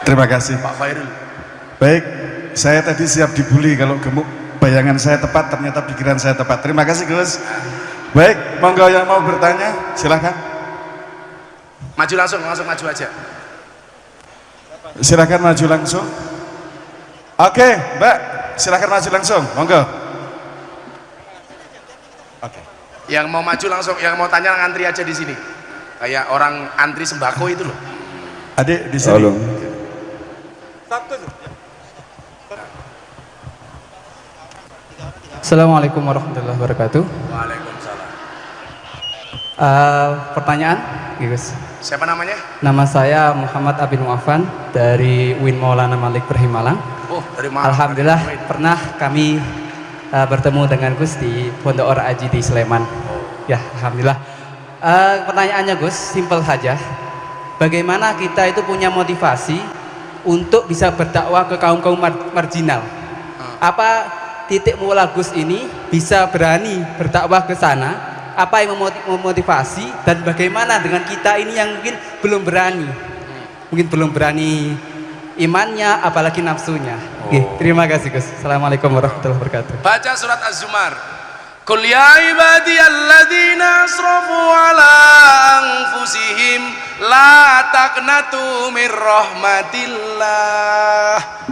Terima kasih Pak Khairul. baik, saya tadi siap dibully kalau gemuk bayangan saya tepat, ternyata pikiran saya tepat. Terima kasih Gus. Baik, monggo yang mau bertanya silahkan. Maju langsung maju aja. Silahkan maju langsung. Oke Mbak, silahkan maju langsung, monggo. Oke. Yang mau maju langsung, yang mau tanya ngantri aja di sini. Kayak orang antri sembako itu loh. Adik di sini. Halo. Assalamualaikum warahmatullahi wabarakatuh. Waalaikumsalam. Pertanyaan, Gus. Siapa namanya? Nama saya Muhammad Abin Muafan dari UIN Maulana Malik Perhimalang. Oh, dari mana? Alhamdulillah pernah kami bertemu dengan Gus di Pondok Ora Aji di Sleman. Ya, alhamdulillah. Pertanyaannya Gus, simpel saja. Bagaimana kita itu punya motivasi untuk bisa berdakwah ke kaum-kaum marginal? Apa titik mula Gus ini bisa berani berdakwah ke sana? Apa yang memotivasi dan bagaimana dengan kita ini yang mungkin belum berani? Mungkin belum berani imannya apalagi nafsunya. Oke, terima kasih Gus. Assalamualaikum warahmatullahi wabarakatuh. Baca surat Az-Zumar. Qul ya ibadiyalladzina asrafu ala anfusihim la taqnatu mir rahmatillah.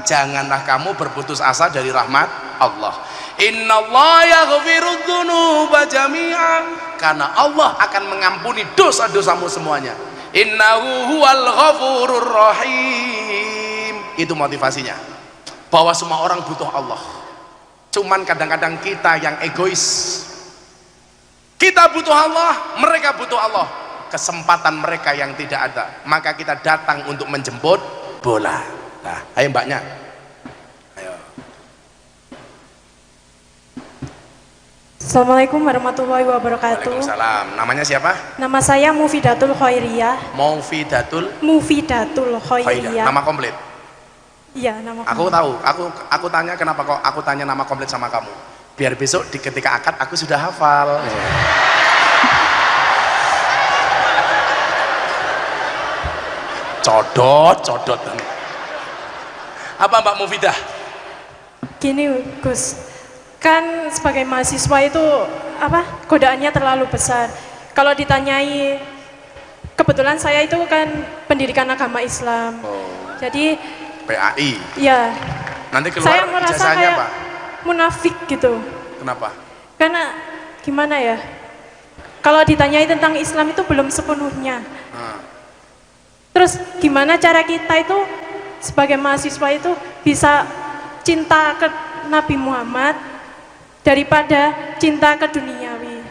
Janganlah kamu berputus asa dari rahmat Allah. Innallaha yaghfirudz dzunuba jami'a. Karena Allah akan mengampuni dosa-dosamu semuanya. Innahu huwal ghafurur rahim. Itu motivasinya. Bahwa semua orang butuh Allah. Cuman kadang-kadang kita yang egois. Kita butuh Allah, mereka butuh Allah. Kesempatan mereka yang tidak ada, maka kita datang untuk menjemput bola. Nah, ayo mbaknya. Ayo. Assalamualaikum warahmatullahi wabarakatuh. Waalaikumsalam. Namanya siapa? Nama saya Mufidatul Khairiyah. Mufidatul Mufidatul Khairiyah. Khairiyah. Nama komplit? Iya, nama Aku tahu. Aku tanya kenapa kok aku tanya nama komplit sama kamu. Biar besok ketika akad aku sudah hafal. Codot. Apa Mbak Mufidah? Gini, Gus. Kan sebagai mahasiswa itu godaannya terlalu besar. Kalau ditanyai, kebetulan saya itu kan pendidikan agama Islam. Jadi PAI. ya, Nanti keluar saya merasa ijazahnya kayak apa? munafik gitu. Kenapa? Karena gimana ya? Kalau ditanyai tentang Islam itu belum sepenuhnya. Terus gimana cara kita itu sebagai mahasiswa itu bisa cinta ke Nabi Muhammad daripada cinta ke duniawi?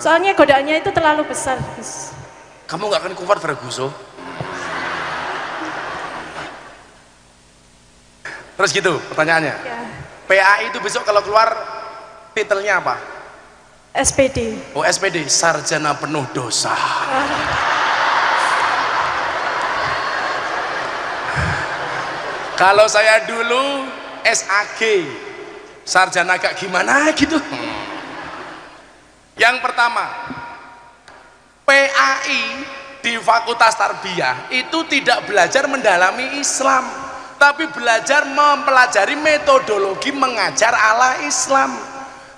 Soalnya godaannya itu terlalu besar, Gus. Kamu nggak akan kufar Ferguson? Terus gitu pertanyaannya. Ya. PAI itu besok kalau keluar titelnya apa? SPD. Oh, SPD, sarjana penuh dosa. Kalau saya dulu SAG, sarjana agak gimana gitu. Yang pertama, PAI di Fakultas Tarbiyah itu tidak belajar mendalami Islam, tapi belajar mempelajari metodologi mengajar ala Islam.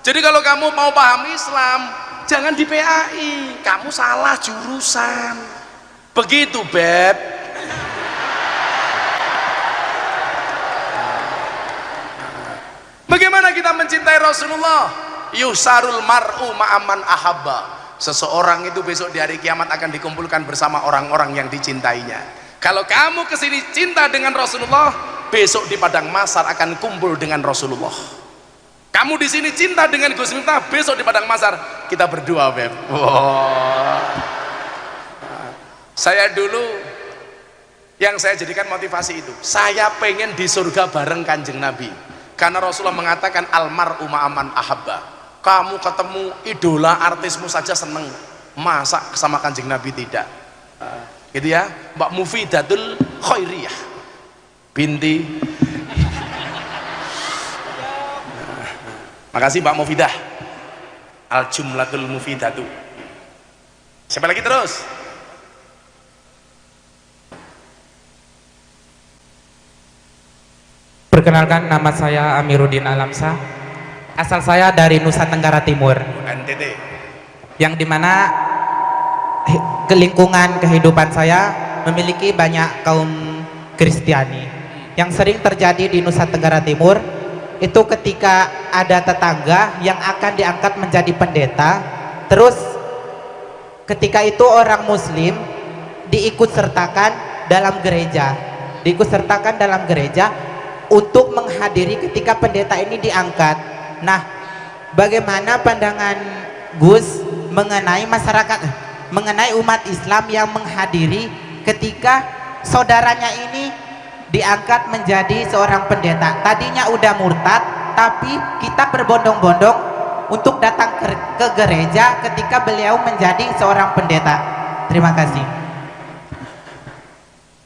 Jadi kalau kamu mau paham Islam, jangan di PAI, kamu salah jurusan. Begitu, Beb. Bagaimana kita mencintai Rasulullah? Yusarul mar'u ma'aman ahabba. Seseorang itu besok di hari kiamat akan dikumpulkan bersama orang-orang yang dicintainya. Kalau kamu kesini cinta dengan Rasulullah, besok di padang mahsyar akan kumpul dengan Rasulullah. Kamu di sini cinta dengan Gus Miftah, besok di padang mahsyar kita berdua, Beb. Wow. Saya dulu yang saya jadikan motivasi itu, saya pengen di surga bareng Kanjeng Nabi. Karena Rasulullah mengatakan almar'u ma'aman ahabba. Kamu ketemu idola artismu saja seneng, masa sama Kanjeng Nabi tidak? Gitu ya, Mbak Mufidatul Khairiyah binti. Makasih Mbak Mufidah. Al jumlatul mufidatu. Siapa lagi terus? Perkenalkan, nama saya Amiruddin Alamsa. Asal saya dari Nusa Tenggara Timur, NTT. yang dimana lingkungan kehidupan saya memiliki banyak kaum Kristiani. Yang sering terjadi di Nusa Tenggara Timur itu ketika ada tetangga yang akan diangkat menjadi pendeta, terus ketika itu orang Muslim diikut sertakan dalam gereja untuk menghadiri ketika pendeta ini diangkat. Nah, bagaimana pandangan Gus mengenai masyarakat, mengenai umat Islam yang menghadiri ketika saudaranya ini diangkat menjadi seorang pendeta? Tadinya udah murtad, tapi kita berbondong-bondong untuk datang ke gereja ketika beliau menjadi seorang pendeta. Terima kasih.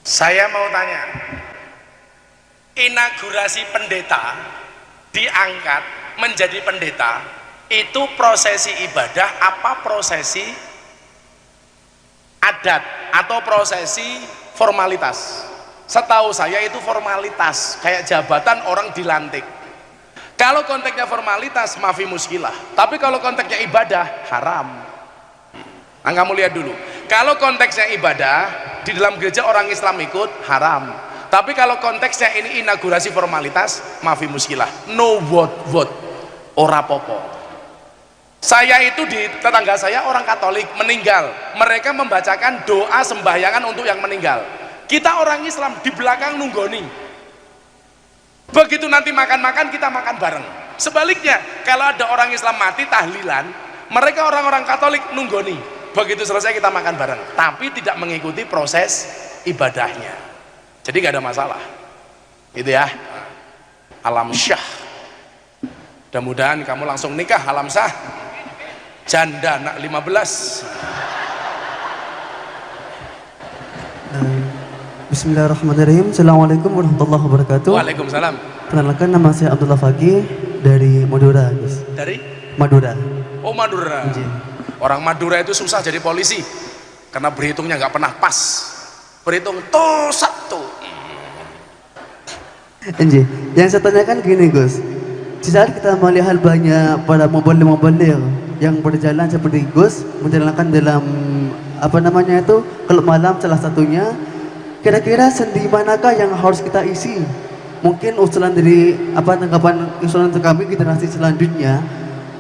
Saya mau tanya, inaugurasi pendeta, diangkat menjadi pendeta, itu prosesi ibadah apa prosesi adat atau prosesi formalitas? Setahu saya itu formalitas, kayak jabatan orang dilantik. Kalau konteksnya formalitas, maafi muskilah. Tapi kalau konteksnya ibadah, haram. Nah, kamu lihat dulu, kalau konteksnya ibadah, di dalam gereja orang Islam ikut, haram. Tapi kalau konteksnya ini inaugurasi formalitas, maafi muskilah, no vote, ora popo. Saya itu di tetangga saya orang Katolik meninggal, mereka membacakan doa sembahyangan untuk yang meninggal. Kita orang Islam di belakang nunggoni. Begitu nanti makan-makan, kita makan bareng. Sebaliknya, kalau ada orang Islam mati tahlilan, mereka orang-orang Katolik nunggoni. Begitu selesai kita makan bareng, tapi tidak mengikuti proses ibadahnya. Jadi gak ada masalah. Gitu ya. Alam syah. Mudah-mudahan kamu langsung nikah, alam syah. Janda anak 15. Bismillahirrahmanirrahim. Assalamualaikum warahmatullahi wabarakatuh. Waalaikumsalam. Perkenalkan, nama saya Abdullah Fakih dari Madura, Gus. Dari? Madura. Oh, Madura. Orang Madura itu susah jadi polisi karena berhitungnya nggak pernah pas. Berhitung tuh satu. Enji, yang saya tanyakan gini, Gus. Di saat kita melihat banyak para mubalik yang berjalan seperti Gus menjalankan dalam kalau malam salah satunya, kira-kira sendi manakah yang harus kita isi? Mungkin usulan dari tanggapan usulan untuk kami generasi selanjutnya,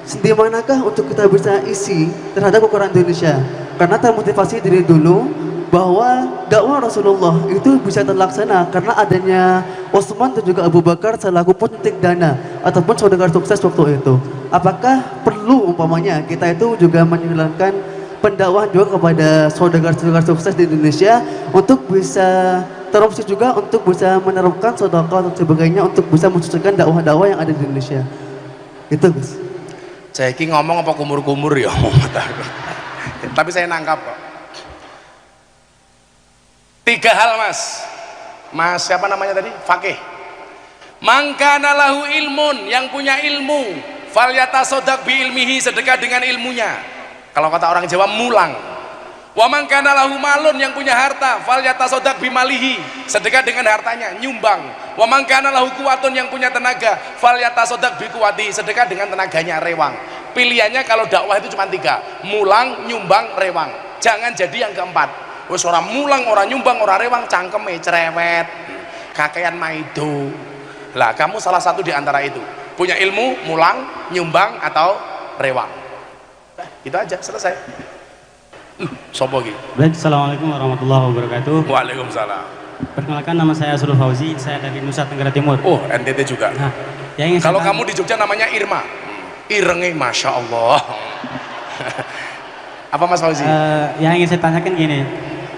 sendi manakah untuk kita bisa isi terhadap ukuran Indonesia? Karena termotivasi dari dulu bahwa dakwah Rasulullah itu bisa terlaksana karena adanya Utsman dan juga Abu Bakar selaku penuntik dana ataupun saudara sukses waktu itu. Apakah perlu umpamanya kita itu juga menjalankan pendakwah juga kepada saudara-saudara sukses di Indonesia untuk bisa teropsi juga untuk bisa menerapkan sedekah dan sebagainya untuk bisa mensukseskan dakwah-dakwah yang ada di Indonesia. Itu, Gus. Saya ini ngomong apa kumur-kumur ya? Tapi saya nangkap kok. 3 hal, Mas siapa namanya tadi? Fakih. Mangkana lahu ilmun, yang punya ilmu, falyatasaddaq bi ilmihi, sedekah dengan ilmunya. Kalau kata orang Jawa, mulang. Wa mangkana lahu malun, yang punya harta, falyatasaddaq bi malihi, sedekah dengan hartanya, nyumbang. Wa mangkana lahu kuwatun, yang punya tenaga, falyatasaddaq bi kuwati, sedekah dengan tenaganya, rewang. Pilihannya kalau dakwah itu cuma 3, mulang, nyumbang, rewang. Jangan jadi yang keempat. Wes orang mulang, orang nyumbang, orang rewang, cangkeme cerewet, kakean maido. Lah kamu salah satu di antara itu. Punya ilmu, mulang, nyumbang atau rewang. Itu aja, selesai. Sopo iki? Baik, assalamualaikum warahmatullahi wabarakatuh. Waalaikumsalam. Perkenalkan, nama saya Surul Fauzi, saya dari Nusa Tenggara Timur. Oh, NTT juga. Nah, yang ingin kalau saya kamu di Jogja namanya Irma. Irenge, masya Allah. Apa Mas Fauzi? Yang ingin saya tanyakan gini,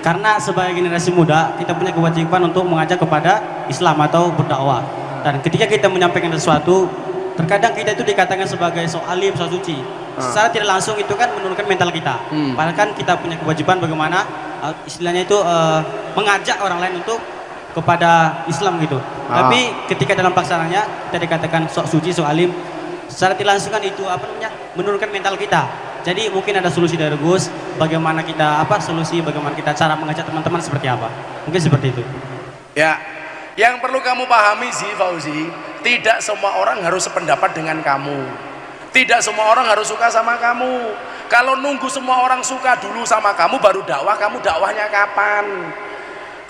karena sebagai generasi muda kita punya kewajiban untuk mengajak kepada Islam atau berdakwah. Dan ketika kita menyampaikan sesuatu, terkadang kita itu dikatakan sebagai sok alim, sok suci. Secara tidak langsung itu kan menurunkan mental kita. Padahal kan kita punya kewajiban bagaimana istilahnya itu mengajak orang lain untuk kepada Islam gitu. Tapi ketika dalam pelaksanaannya kita dikatakan sok suci, sok alim, secara tidak langsung kan itu menurunkan mental kita. Jadi mungkin ada solusi dari Gus, bagaimana kita bagaimana kita cara mengajak teman-teman seperti apa? Mungkin seperti itu. Ya, Yang perlu kamu pahami sih Fauzi, tidak semua orang harus sependapat dengan kamu, tidak semua orang harus suka sama kamu. Kalau nunggu semua orang suka dulu sama kamu baru dakwah, kamu dakwahnya kapan?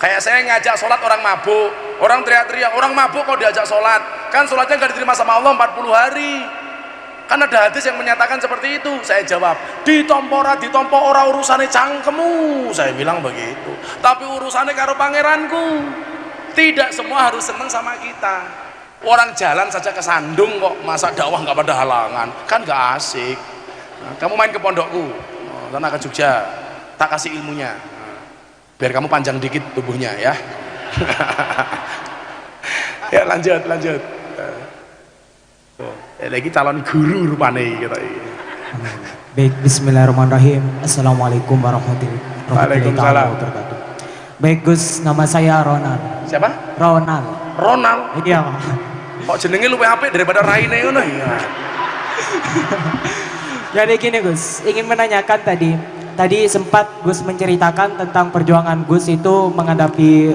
Kayak saya ngajak sholat orang mabuk, orang teriak-teriak, orang mabuk kok diajak sholat, kan sholatnya gak diterima sama Allah 40 hari. Kan ada hadis yang menyatakan seperti itu. Saya jawab, ditompo ora urusannya cangkemu, saya bilang begitu, tapi urusannya karo pangeranku. Tidak semua harus senang sama kita. Orang jalan saja kesandung kok, masa dakwah nggak pada halangan, kan nggak asik. Nah, kamu main ke pondokku, sana ke Jogja, tak kasih ilmunya, biar kamu panjang dikit tubuhnya ya. Ya lanjut. Lagi calon guru rupane gitu. Baik, bismillahirrahmanirrahim. Assalamualaikum warahmatullahi wabarakatuh. Baik Gus, nama saya Ronald. Siapa? Ronald. Iya Pak. Kok jenenge luwih apik daripada Raine ngono ya? Jadi gini Gus, ingin menanyakan tadi sempat Gus menceritakan tentang perjuangan Gus itu menghadapi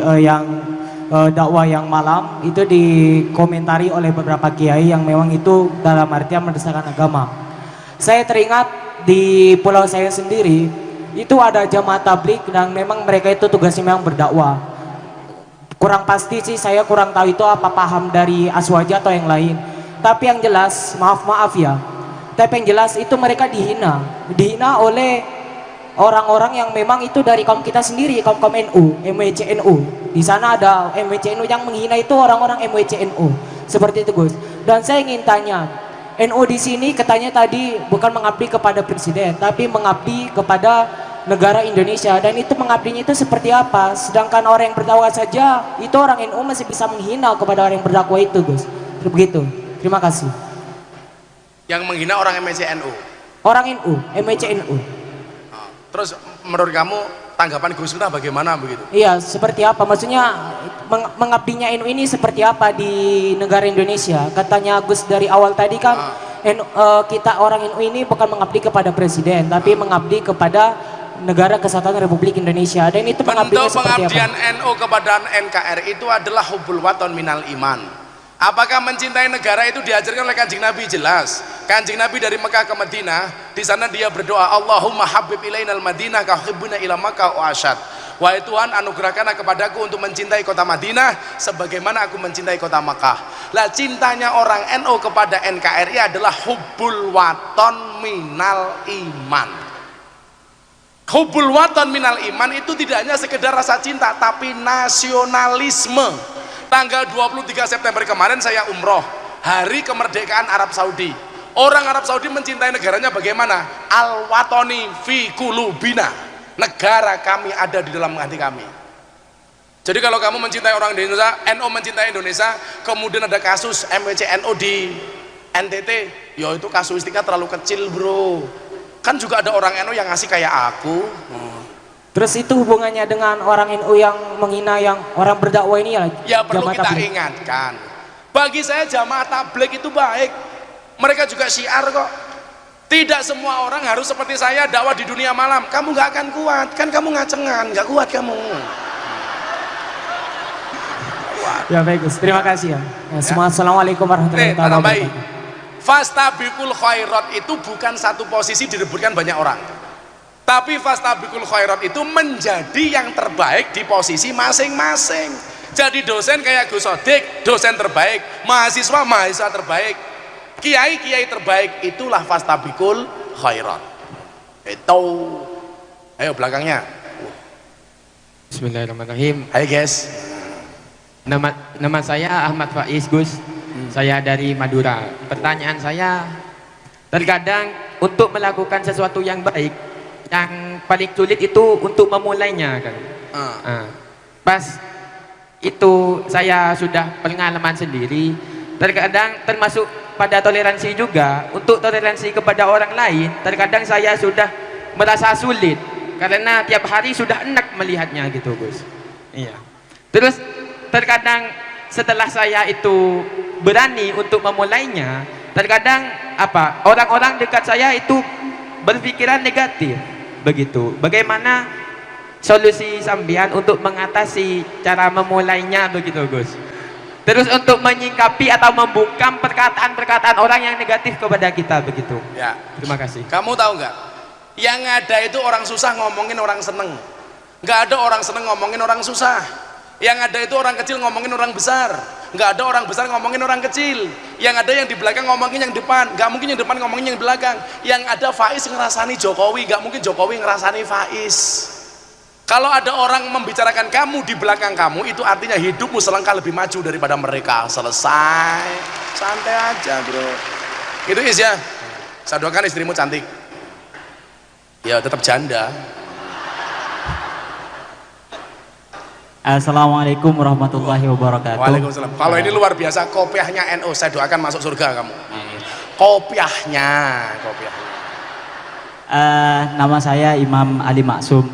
dakwah yang malam, itu dikomentari oleh beberapa kiai yang memang itu dalam artian mendesakan agama. Saya teringat di pulau saya sendiri itu ada jamaah tabligh dan memang mereka itu tugasnya memang berdakwah. Kurang pasti sih, saya kurang tahu itu apa paham dari Aswaja atau yang lain. Tapi yang jelas, maaf ya. Tapi yang jelas itu mereka dihina oleh orang-orang yang memang itu dari kaum kita sendiri, kaum NU, MWCNU. Di sana ada MWCNU yang menghina itu orang-orang MWCNU. Seperti itu Gus. Dan saya ingin tanya, NU di sini katanya tadi bukan mengabdi kepada presiden, tapi mengabdi kepada negara Indonesia, dan itu mengabdinya itu seperti apa? Sedangkan orang yang berdakwah saja itu orang NU masih bisa menghina kepada orang yang berdakwah itu Gus. Begitu. Terima kasih. Yang menghina orang MWCNU. Orang NU, MWCNU. Terus menurut kamu tanggapan Gus Miftah bagaimana begitu? Iya, seperti apa? Maksudnya mengabdinya NU ini seperti apa di negara Indonesia? Katanya Gus dari awal tadi kan kita orang NU ini bukan mengabdi kepada presiden, tapi mengabdi kepada Negara Kesatuan Republik Indonesia. Dan itu bentuk pengabdian NU kepada NKRI itu adalah hubbul waton minal iman. Apakah mencintai negara itu diajarkan oleh Kanjeng Nabi? Jelas. Kanjeng Nabi dari Mekah ke Madinah, di sana dia berdoa, Allahumma habib ilainal Madinah ka hubbuna ila Makkah wa asyad. Wahai Tuhan, anugerahkanlah kepadaku untuk mencintai kota Madinah sebagaimana aku mencintai kota Makkah. Lah cintanya orang NU kepada NKRI adalah hubbul waton minal iman. Hubbul waton minal iman itu tidak hanya sekedar rasa cinta, tapi nasionalisme. Tanggal 23 September kemarin saya umroh, hari kemerdekaan Arab Saudi. Orang Arab Saudi mencintai negaranya bagaimana? Al-watoni fi kulubina. Negara kami ada di dalam hati kami. Jadi kalau kamu mencintai orang Indonesia, NU mencintai Indonesia, kemudian ada kasus MWCNU di NTT, ya itu kasuistika terlalu kecil bro. Kan juga ada orang NU yang ngasih kayak aku. Terus itu hubungannya dengan orang NU yang menghina yang orang berdakwah ini ya? Ya perlu kita ingatkan. Bagi saya jamaah tabligh itu baik. Mereka juga syiar kok. Tidak semua orang harus seperti saya dakwah di dunia malam. Kamu nggak akan kuat, kan kamu ngacengan, nggak kuat kamu. Ya baik Gus, terima kasih ya. Semua assalamualaikum warahmatullahi wabarakatuh. Fastabiqul khairat itu bukan satu posisi direbutkan banyak orang. Tapi fastabiqul khairat itu menjadi yang terbaik di posisi masing-masing. Jadi dosen kayak Gus Sodik, dosen terbaik, mahasiswa terbaik, kiai terbaik, itulah fastabiqul khairat. Itu. Ayo belakangnya. Bismillahirrahmanirrahim. Hai guys. Nama saya Ahmad Faiz Gus. Saya dari Madura. Pertanyaan saya, terkadang untuk melakukan sesuatu yang baik, yang paling sulit itu untuk memulainya kan. Pas itu saya sudah pengalaman sendiri. Terkadang termasuk pada toleransi juga. Untuk toleransi kepada orang lain, terkadang saya sudah merasa sulit karena tiap hari sudah enak melihatnya gitu Gus. Iya. Terus terkadang setelah saya itu berani untuk memulainya, terkadang orang-orang dekat saya itu berpikiran negatif. Begitu. Bagaimana solusi sambian untuk mengatasi cara memulainya begitu Gus. Terus untuk menyingkapi atau membungkam perkataan-perkataan orang yang negatif kepada kita begitu. Ya. Terima kasih. Kamu tahu nggak? Yang ada itu orang susah ngomongin orang seneng. Nggak ada orang seneng ngomongin orang susah. Yang ada itu orang kecil ngomongin orang besar. Nggak ada orang besar ngomongin orang kecil. Yang ada yang di belakang ngomongin yang depan. Nggak mungkin yang depan ngomongin yang belakang. Yang ada Faiz ngerasani Jokowi, nggak mungkin Jokowi ngerasani Faiz. Kalau ada orang membicarakan kamu di belakang kamu, itu artinya hidupmu selangkah lebih maju daripada mereka. Selesai. Santai aja bro. Itu Is ya. Saya doakan istrimu cantik. Ya tetap janda. Assalamualaikum warahmatullahi wabarakatuh. Waalaikumsalam. Kalau ini luar biasa, kopiahnya NU, saya doakan masuk surga kamu. Kopiahnya. Nama saya Imam Ali Maksum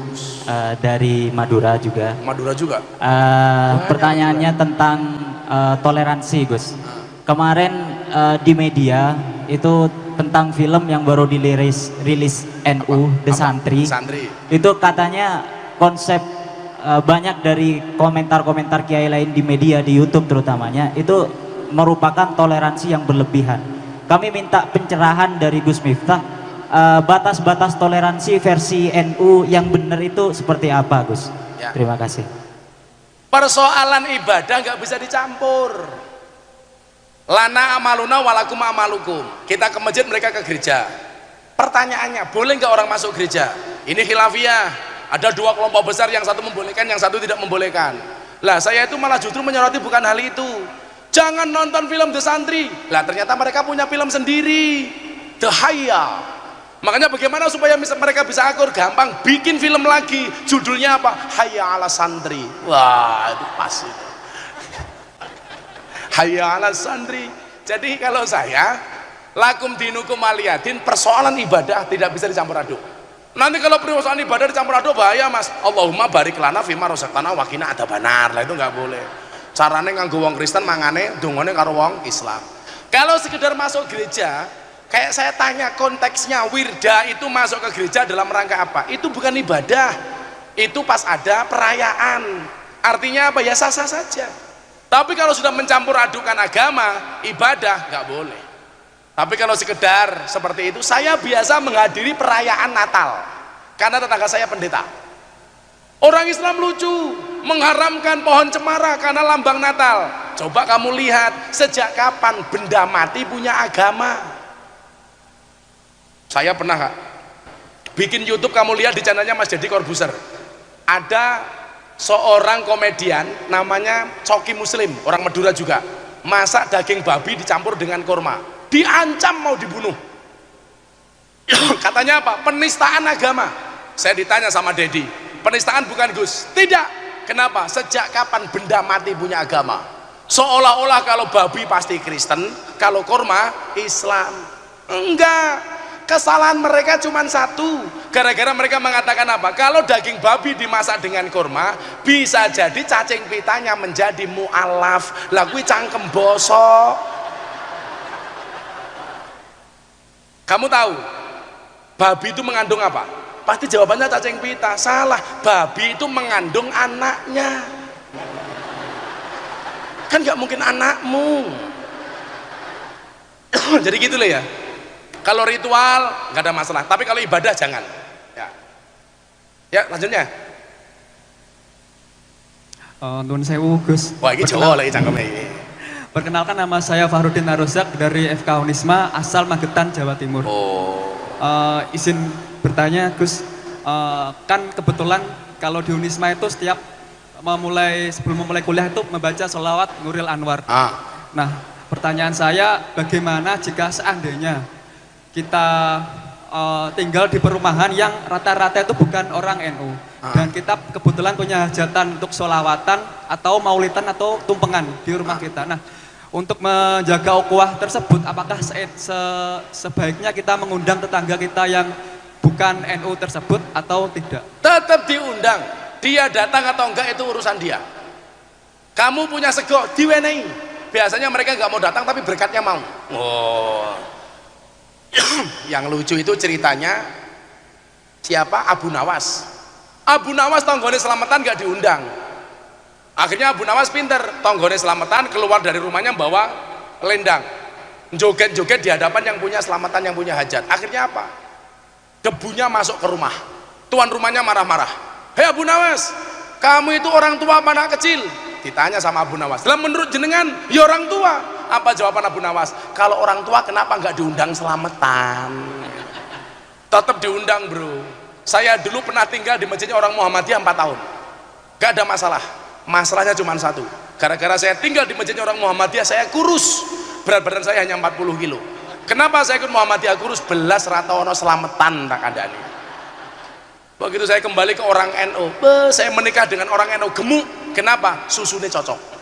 dari Madura juga. Madura juga. Pertanyaannya tentang toleransi, Gus. Kemarin di media itu tentang film yang baru rilis NU, The Santri. Itu katanya konsep banyak dari komentar-komentar kiai lain di media, di YouTube terutamanya, itu merupakan toleransi yang berlebihan. Kami minta pencerahan dari Gus Miftah, batas-batas toleransi versi NU yang benar itu seperti apa, Gus? Ya. Terima kasih. Persoalan ibadah nggak bisa dicampur. Lana amaluna walakum amalukum. Kita ke masjid, mereka ke gereja. Pertanyaannya, boleh nggak orang masuk gereja? Ini khilafiyah. Ada dua kelompok besar, yang satu membolehkan, yang satu tidak membolehkan. Lah saya itu malah justru menyoroti bukan hal itu. Jangan nonton film The Santri. Lah ternyata mereka punya film sendiri, The Hayya. Makanya bagaimana supaya mereka bisa akur? Gampang, bikin film lagi. Judulnya apa? Hayya ala Santri. Wah itu pas itu. Hayya ala Santri. Jadi kalau saya, lakum dinukum waliyadin, persoalan ibadah tidak bisa dicampur aduk. Nanti kalau persoalan ibadah dicampur aduk bahaya mas. Allahumma barik lana fima rozaqtana wa qina adzabannar. Lah itu nggak boleh. Carane nganggo wong Kristen mangane dongane karo wong Islam. Kalau sekedar masuk gereja, kayak saya tanya konteksnya, wirda itu masuk ke gereja dalam rangka apa? Itu bukan ibadah. Itu pas ada perayaan. Artinya apa? Ya sah-sah saja. Tapi kalau sudah mencampur adukan agama, ibadah nggak boleh. Tapi kalau sekedar seperti itu, saya biasa menghadiri perayaan Natal karena tetangga saya pendeta. Orang Islam lucu, mengharamkan pohon cemara karena lambang Natal. Coba kamu lihat, sejak kapan benda mati punya agama? Saya pernah bikin YouTube, kamu lihat di channelnya Mas Deddy Corbuzier. Ada seorang komedian namanya Coki Muslim, orang Madura juga, masak daging babi dicampur dengan kurma. Diancam mau dibunuh. Katanya apa? Penistaan agama. Saya ditanya sama Dedi, penistaan bukan Gus? Tidak. Kenapa? Sejak kapan benda mati punya agama? Seolah-olah kalau babi pasti Kristen, kalau kurma Islam. Enggak. Kesalahan mereka cuma satu. Gara-gara mereka mengatakan apa? Kalau daging babi dimasak dengan kurma, bisa jadi cacing pitanya menjadi mu'alaf. Lah kuwi cangkem bosok. Kamu tahu babi itu mengandung apa? Pasti jawabannya cacing pita. Salah, babi itu mengandung anaknya. Kan nggak mungkin anakmu. Jadi gitu loh ya. Kalau ritual nggak ada masalah, tapi kalau ibadah jangan. Ya lanjutnya. Nuwun sewu Gus. Wah ini Jawa lagi cangkemnya ini. Perkenalkan, nama saya Fahrudin Narozak dari FK Unisma, asal Magetan, Jawa Timur. Izin bertanya Gus, kan kebetulan kalau di Unisma itu setiap sebelum memulai kuliah itu membaca sholawat Nuril Anwar. Nah pertanyaan saya, bagaimana jika seandainya kita tinggal di perumahan yang rata-rata itu bukan orang NU, dan kita kebetulan punya hajatan untuk sholawatan atau maulidan atau tumpengan di rumah kita. Nah, untuk menjaga ukhuwah tersebut, apakah sebaiknya kita mengundang tetangga kita yang bukan NU tersebut atau tidak? Tetap diundang. Dia datang atau enggak itu urusan dia. Kamu punya sego, diwenehi. Biasanya mereka nggak mau datang tapi berkatnya mau. Yang lucu itu ceritanya siapa? Abu Nawas. Abu Nawas tonggone selamatan gak diundang. Akhirnya Abu Nawas pinter, tonggone selamatan keluar dari rumahnya bawa lendang, joget-joget di hadapan yang punya selamatan, yang punya hajat. Akhirnya apa? Debunya masuk ke rumah. Tuan rumahnya marah-marah. Hei Abu Nawas, kamu itu orang tua apa anak kecil? Ditanya sama Abu Nawas. Lah menurut jenengan, ya orang tua. Apa jawaban Abu Nawas? Kalau orang tua kenapa nggak diundang selamatan? Tetap diundang bro. Saya dulu pernah tinggal di masjidnya orang Muhammadiyah 4 tahun. Gak ada masalah. Masalahnya cuma satu. Gara-gara saya tinggal di masjidnya orang Muhammadiyah, saya kurus. Berat badan saya hanya 40 kilo. Kenapa saya ikut Muhammadiyah kurus? Belas rata ono selamatan tak ada nih. Begitu saya kembali ke orang NU, saya menikah dengan orang NU gemuk. Kenapa? Susunya cocok.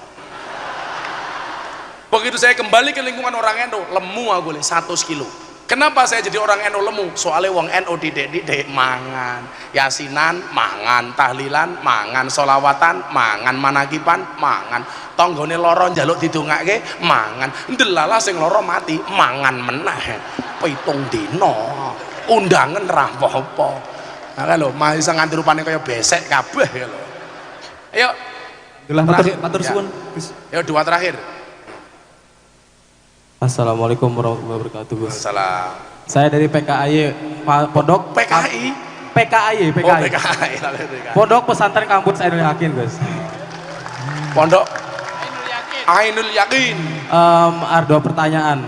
Begitu saya kembali ke lingkungan orang NU, lemu aku 100 kilo. Kenapa saya jadi orang NU lemu? Soalnya wong NU didik mangan, yasinan mangan, tahlilan mangan, solawatan mangan, manakipan mangan, tonggone loro njaluk didongake mangan, ndelalah sing loro mati mangan meneh 7 dina, undangan ra apa-apa. Nah lho, masa nganti rupane kaya besek kabeh ya lho. Ayo. Matur suwun. Ayo dua terakhir. Assalamualaikum warahmatullahi wabarakatuh, Gus. Salam. Saya dari PKAY Pondok PKI. PKAY. Oh, PKI. Pondok Pesantren Kampus Ainul Yakin, Gus. Pondok Ainul Yakin. Ada 2 pertanyaan.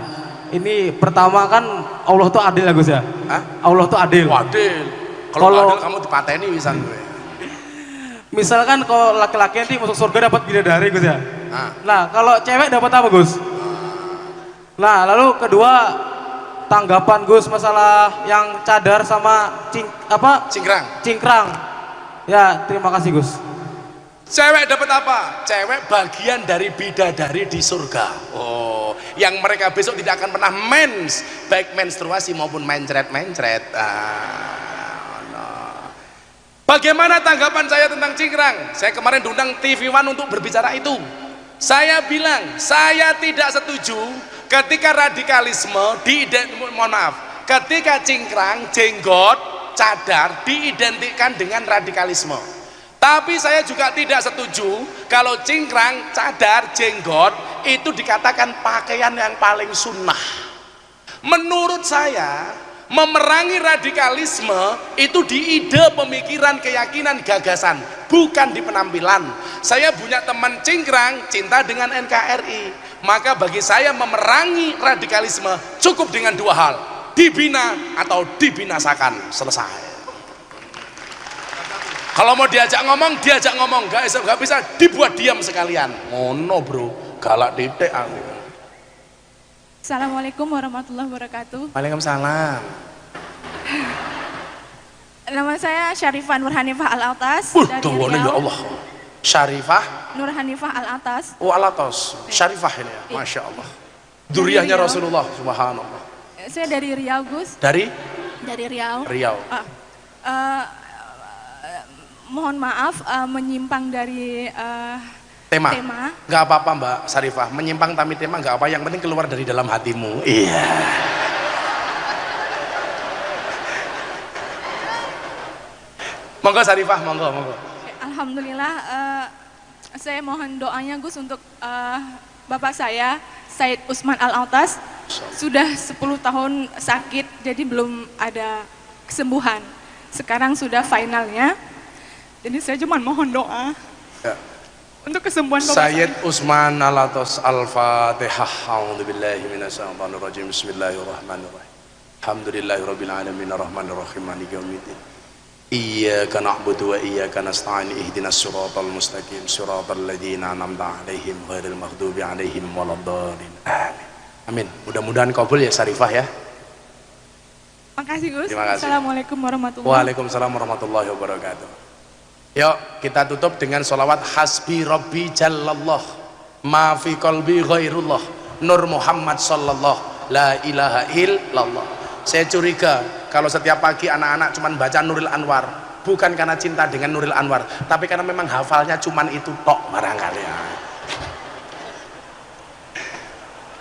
Ini pertama kan Allah tuh adil ya, Gus ya? Hah? Allah tuh adil. Adil. Kalau adil kamu dipateni bisa gue. Misalkan kalau laki-laki nanti masuk surga dapat bidadari, Gus ya? Nah. Nah, kalau cewek dapat apa, Gus? Nah, lalu kedua, tanggapan Gus masalah yang cadar sama cingkrang. Ya, terima kasih Gus. Cewek dapat apa? Cewek bagian dari bidadari di surga. Oh, yang mereka besok tidak akan pernah mens, baik menstruasi maupun mencret-mencret. Bagaimana tanggapan saya tentang cingkrang? Saya kemarin diundang TV One untuk berbicara itu. Saya bilang, saya tidak setuju ketika radikalisme ketika cingkrang, jenggot, cadar diidentikan dengan radikalisme. Tapi saya juga tidak setuju kalau cingkrang, cadar, jenggot itu dikatakan pakaian yang paling sunnah. Menurut saya, memerangi radikalisme itu di ide, pemikiran, keyakinan, gagasan, bukan di penampilan. Saya punya teman cingkrang, cinta dengan NKRI. Maka bagi saya memerangi radikalisme cukup dengan 2 hal, dibina atau dibinasakan, selesai. Kalau mau diajak ngomong, gak bisa dibuat diam sekalian. Ngono bro, galak titik aku. Assalamualaikum warahmatullahi wabarakatuh. Waalaikumsalam. Nama saya Syarifah Nur Hanifah Al-Atas dari Riau. Ya Allah. Syarifah Nur Hanifah Al-Atas. Oh Al-Atas, Syarifah ini ya, Masya Allah. Duriahnya Rasulullah, subhanallah. Saya dari Riau, Gus. Dari Riau. Riau. Mohon maaf menyimpang dari tema. Gak apa-apa Mbak Syarifah, menyimpang tapi tema gak apa, yang penting keluar dari dalam hatimu. Iya. Monggo Syarifah, monggo. Alhamdulillah, saya mohon doanya Gus untuk bapak saya, Said Usman Al-Autas. Sudah 10 tahun sakit, jadi belum ada kesembuhan. Sekarang sudah finalnya. Jadi saya cuma mohon doa untuk kesembuhan bapak Sayyid saya. Usman Al-Autas. Al-Fatihah. A'udzubillahi minasyaitonirrajim. Bismillahirrahmanirrahim. Alhamdulillahirabbil alamin arrahmanirrahim maliki yaumiddin. Iyyaka na'budu wa iyyaka nasta'in ihdinas siratal mustaqim siratal ladzina an'amta 'alaihim ghairil maghdubi 'alaihim waladdallin. Amin. Mudah-mudahan kabul ya Syarifah ya. Makasih Gus. Terima kasih. Assalamualaikum warahmatullahi wabarakatuh. Waalaikumsalam warahmatullahi wabarakatuh. Yuk kita tutup dengan sholawat hasbi rabbi jallallah ma fi qalbi ghairullah Nur Muhammad sallallahu la ilaha illallah. Saya curiga kalau setiap pagi anak-anak cuman baca Nuril Anwar, bukan karena cinta dengan Nuril Anwar, tapi karena memang hafalnya cuman itu tok barangkali ya.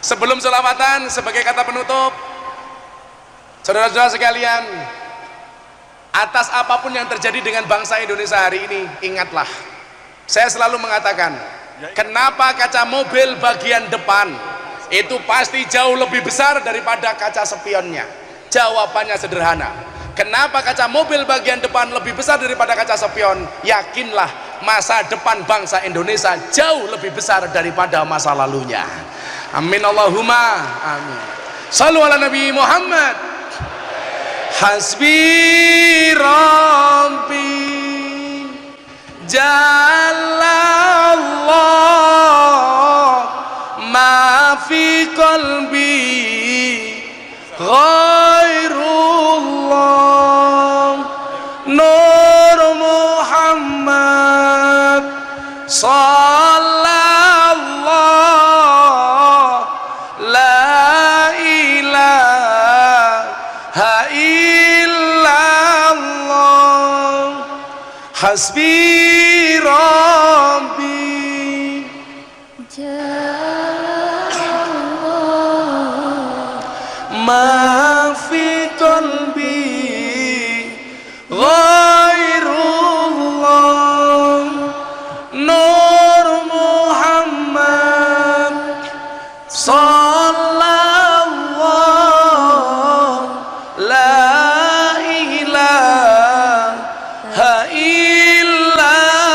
Sebelum sholawatan, sebagai kata penutup, saudara-saudara sekalian, atas apapun yang terjadi dengan bangsa Indonesia hari ini, ingatlah, saya selalu mengatakan, kenapa kaca mobil bagian depan itu pasti jauh lebih besar daripada kaca spionnya? Jawabannya sederhana. Kenapa kaca mobil bagian depan lebih besar daripada kaca spion? Yakinlah, masa depan bangsa Indonesia jauh lebih besar daripada masa lalunya. Amin Allahumma amin. Sallu ala Nabi Muhammad. Hasbi Rabbi Jalla Allah ma fi qalbi ghairullah Nur Muhammad sallallahu la ilaha illallah hasbi rabbi ma fi qalbi ghairullah Nur Muhammad sallallahu la ilaha illallah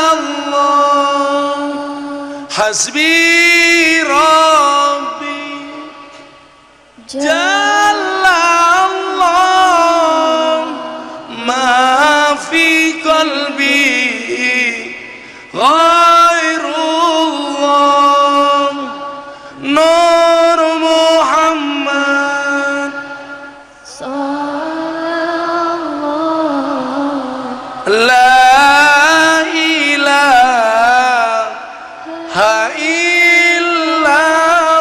hasbi rabbi Jalla Allah ma fi qalbi ghairullah Nur Muhammad la ilaha illallah.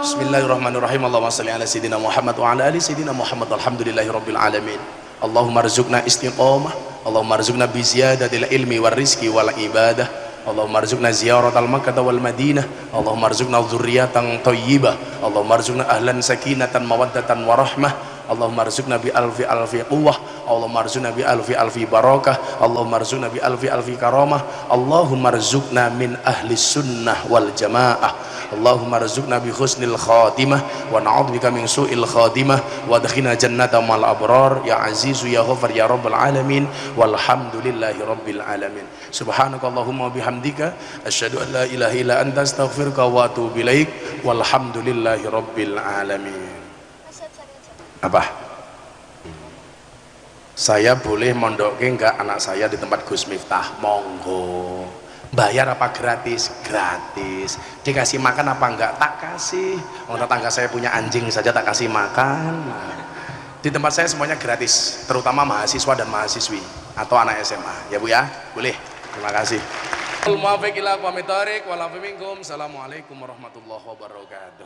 Bismillahirrahmanirrahim. Allahumma salli ala sayyidina Muhammad wa ala ali sayyidina Muhammad. Alhamdulillahi rabbil alamin. Allahumma rzuqna istiqamah, Allahumma rzuqna bi ziyadatil ilmi war rizqi wal ibadah, Allahumma rzuqna ziyaratal Makkah wal Madinah, Allahumma rzuqna dzurriyyatan thayyibah, Allahumma rzuqna ahlan sakinatan mawaddatan warahmah, Allahumma rzuqna bi alfi quwwah, Allahumma rzuqna bi alfi barakah, Allahumma rzuqna bi alfi karamah, Allahumma rzuqna min ahli sunnah wal jamaah, Allahumma rzuqna bi husnil khatimah wa na'udzubika min su'il khatimah wa adkhilna jannata mal abrar ya azizu ya ghafar ya rabbal alamin walhamdulillahi rabbil alamin. Subhanakallahumma bihamdika asyhadu an la ilaha illa anta astaghfiruka wa atubu ilaik walhamdulillahi rabbil alamin. Apa? Saya boleh mondoke enggak anak saya di tempat Gus Miftah? Monggo. Bayar apa gratis? Gratis. Dikasih makan apa enggak? Tak kasih. Orang tetangga saya punya anjing saja tak kasih makan. Di tempat saya semuanya gratis, terutama mahasiswa dan mahasiswi atau anak SMA. Ya Bu ya? Boleh. Terima kasih. Assalamualaikum warahmatullahi wabarakatuh.